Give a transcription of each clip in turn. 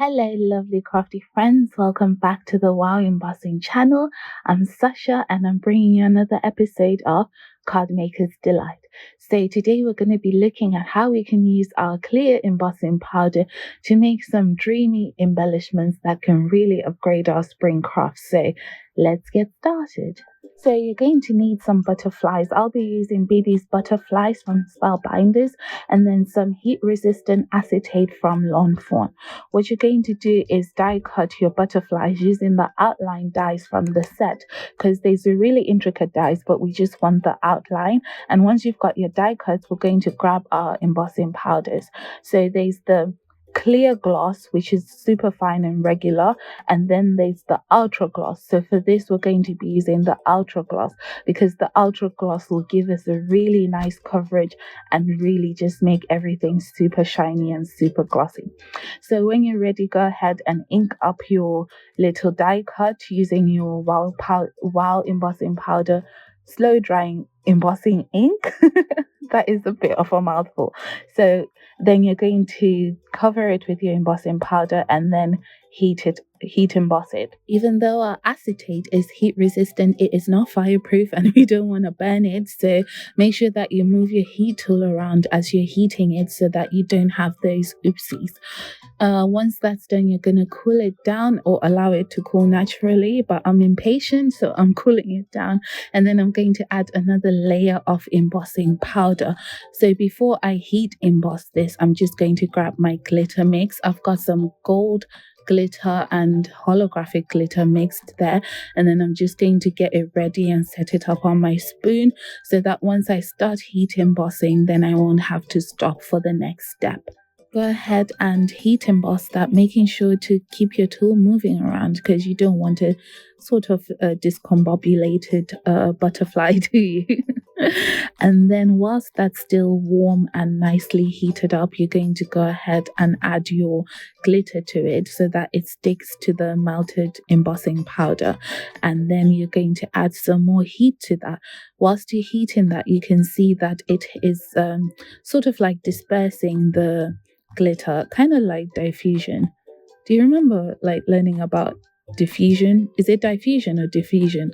Hello, lovely crafty friends. Welcome back to the Wow Embossing channel. I'm Sasha and I'm bringing you another episode of Card Maker's Delight. So, today we're going to be looking at how we can use our clear embossing powder to make some dreamy embellishments that can really upgrade our spring crafts. So, let's get started. So you're going to need some butterflies. I'll be using BB's butterflies from Spellbinders and then some heat resistant acetate from Lawn Fawn. What you're going to do is die cut your butterflies using the outline dies from the set because there's a really intricate dies, but we just want the outline. And once you've got your die cuts, we're going to grab our embossing powders. So there's the clear gloss, which is super fine and regular, and then there's the ultra gloss. So for this we're going to be using the ultra gloss because the ultra gloss will give us a really nice coverage and really just make everything super shiny and super glossy. So when you're ready, go ahead and ink up your little die cut using your wow embossing powder, slow drying embossing ink. That is a bit of a mouthful. So then you're going to cover it with your embossing powder and then heat emboss it. Even though our acetate is heat resistant, it is not fireproof and we don't want to burn it. So make sure that you move your heat tool around as you're heating it so that you don't have those oopsies. Once that's done, you're going to cool it down or allow it to cool naturally, but I'm impatient, so I'm cooling it down. And then I'm going to add another layer of embossing powder. So before I heat emboss this, I'm just going to grab my glitter mix. I've got some gold glitter and holographic glitter mixed there, and then I'm just going to get it ready and set it up on my spoon so that once I start heat embossing, then I won't have to stop for the next step. Go ahead and heat emboss that, making sure to keep your tool moving around because you don't want a sort of discombobulated butterfly, do you? And then whilst that's still warm and nicely heated up, you're going to go ahead and add your glitter to it so that it sticks to the melted embossing powder. And then you're going to add some more heat to that. Whilst you're heating that, you can see that it is sort of like dispersing the glitter, kind of like diffusion. Do you remember like learning about diffusion? Is it diffusion or diffusion?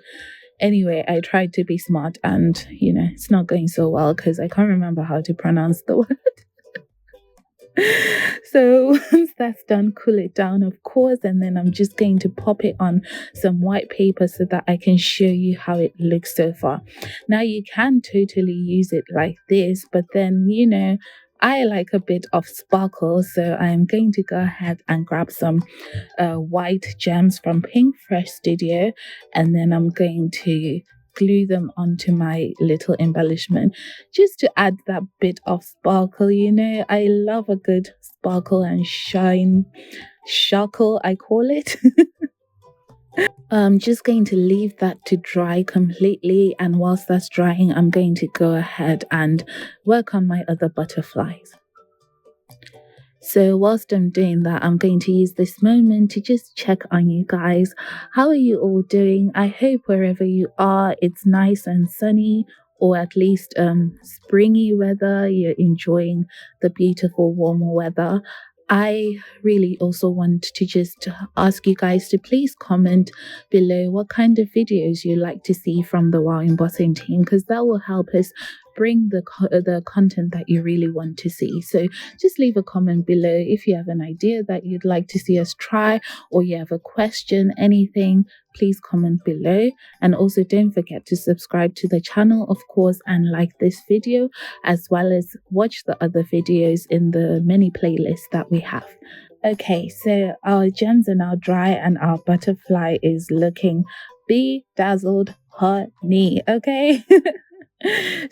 Anyway, I tried to be smart and it's not going so well because I can't remember how to pronounce the word. So once that's done, cool it down, of course, and then I'm just going to pop it on some white paper so that I can show you how it looks so far. Now you can totally use it like this, but then I like a bit of sparkle, so I'm going to go ahead and grab some white gems from Pink Fresh Studio, and then I'm going to glue them onto my little embellishment just to add that bit of sparkle. I love a good sparkle and shine, sparkle I call it. I'm just going to leave that to dry completely, and whilst that's drying, I'm going to go ahead and work on my other butterflies. So whilst I'm doing that, I'm going to use this moment to just check on you guys. How are you all doing? I hope wherever you are, it's nice and sunny, or at least springy weather. You're enjoying the beautiful warmer weather. I really also want to just ask you guys to please comment below what kind of videos you like to see from the Wow Embossing team, because that will help us bring the content that you really want to see. So just leave a comment below if you have an idea that you'd like to see us try, or you have a question, anything, please comment below. And also don't forget to subscribe to the channel, of course, and like this video, as well as watch the other videos in the many playlists that we have. Okay, so our gems are now dry and our butterfly is looking bedazzled honey, okay?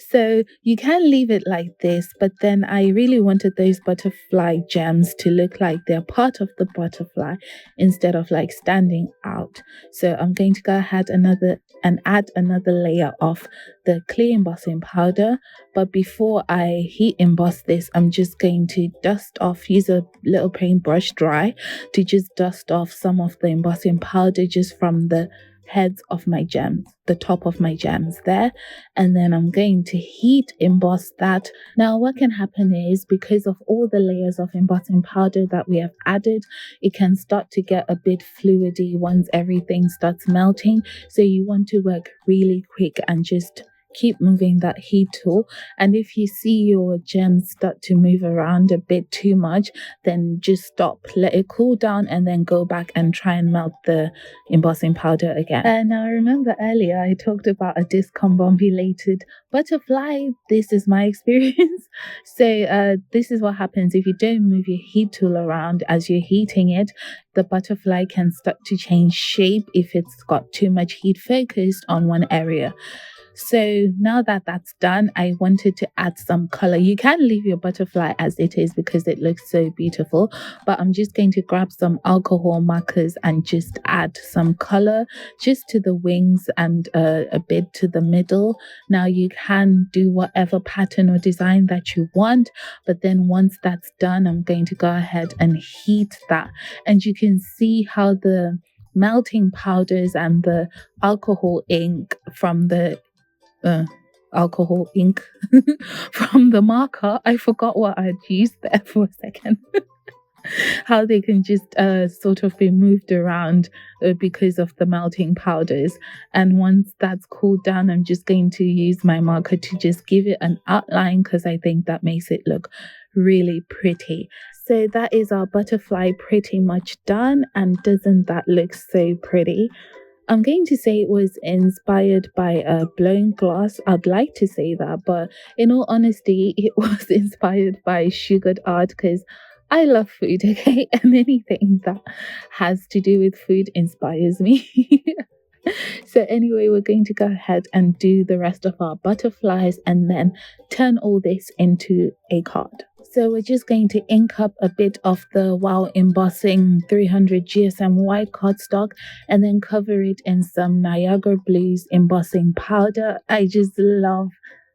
So you can leave it like this, but then I really wanted those butterfly gems to look like they're part of the butterfly instead of like standing out. So I'm going to go ahead and add another layer of the clear embossing powder. But before I heat emboss this, I'm just going to dust off, use a little paintbrush dry to just dust off some of the embossing powder just from the heads of my gems, the top of my gems there, and then I'm going to heat emboss that. Now what can happen is, because of all the layers of embossing powder that we have added, it can start to get a bit fluidy once everything starts melting. So you want to work really quick and just keep moving that heat tool. And if you see your gems start to move around a bit too much, then just stop, let it cool down, and then go back and try and melt the embossing powder again. And I remember earlier I talked about a discombobulated butterfly. This is my experience. So this is what happens if you don't move your heat tool around as you're heating it. The butterfly can start to change shape if it's got too much heat focused on one area. So now that that's done, I wanted to add some color. You can leave your butterfly as it is because it looks so beautiful, but I'm just going to grab some alcohol markers and just add some color just to the wings and a bit to the middle. Now you can do whatever pattern or design that you want, but then once that's done, I'm going to go ahead and heat that. And you can see how the melting powders and the alcohol ink from the alcohol ink from the marker. I forgot what I'd used there for a second. How they can just sort of be moved around because of the melting powders. And once that's cooled down, I'm just going to use my marker to just give it an outline because I think that makes it look really pretty. So that is our butterfly pretty much done. And doesn't that look so pretty? I'm going to say it was inspired by a blown glass. I'd like to say that, but in all honesty, it was inspired by sugared art because I love food, okay? And anything that has to do with food inspires me. So anyway, we're going to go ahead and do the rest of our butterflies and then turn all this into a card. So we're just going to ink up a bit of the Wow Embossing 300 GSM white cardstock and then cover it in some Niagra Blues embossing powder. I just love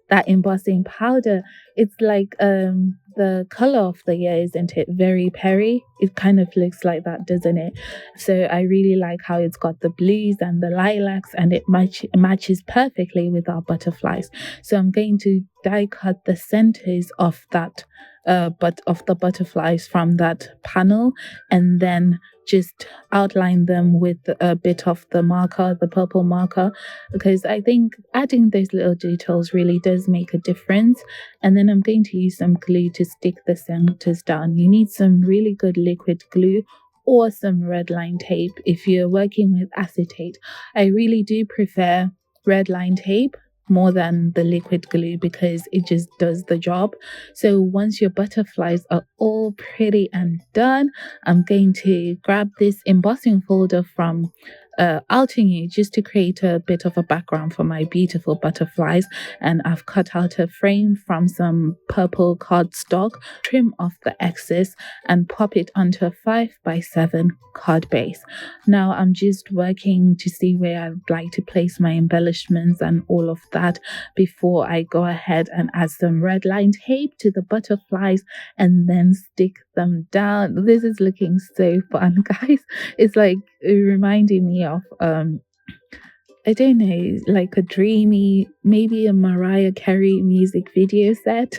that embossing powder. It's like the color of the year, isn't it? Very Perry. It kind of looks like that, doesn't it? So I really like how it's got the blues and the lilacs, and it matches perfectly with our butterflies. So I'm going to die cut the centers of that of the butterflies from that panel, and then just outline them with a bit of the marker, the purple marker, because I think adding those little details really does make a difference. And then I'm going to use some glue to stick the centers down. You need some really good liquid glue or some red line tape if you're working with acetate. I really do prefer red line tape more than the liquid glue because it just does the job. So once your butterflies are all pretty and done, I'm going to grab this embossing folder from Altenew just to create a bit of a background for my beautiful butterflies. And I've cut out a frame from some purple cardstock, trim off the excess and pop it onto a 5x7 card base. Now I'm just working to see where I'd like to place my embellishments and all of that before I go ahead and add some red line tape to the butterflies and then stick them down. This is looking so fun, guys. It's like reminding me of I don't know, like a dreamy, maybe a Mariah Carey music video set.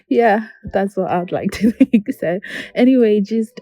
Yeah, that's what I'd like to think. So anyway, just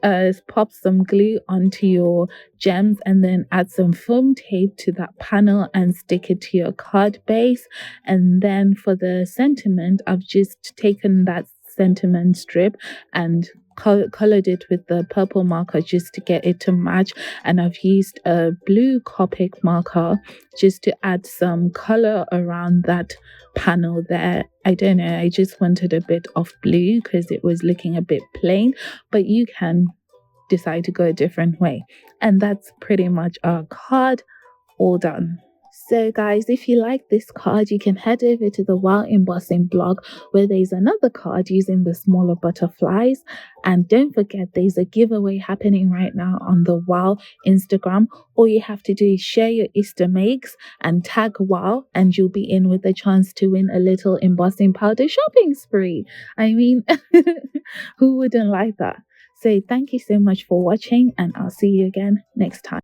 pop some glue onto your gems and then add some foam tape to that panel and stick it to your card base. And then for the sentiment, I've just taken that sentiment strip and colored it with the purple marker just to get it to match, and I've used a blue Copic marker just to add some color around that panel there. I don't know, I just wanted a bit of blue because it was looking a bit plain, but you can decide to go a different way. And that's pretty much our card all done. So guys, if you like this card, you can head over to the Wow Embossing blog where there's another card using the smaller butterflies. And don't forget, there's a giveaway happening right now on the Wow Instagram. All you have to do is share your Easter makes and tag Wow, and you'll be in with a chance to win a little embossing powder shopping spree. I mean, who wouldn't like that? So thank you so much for watching, and I'll see you again next time.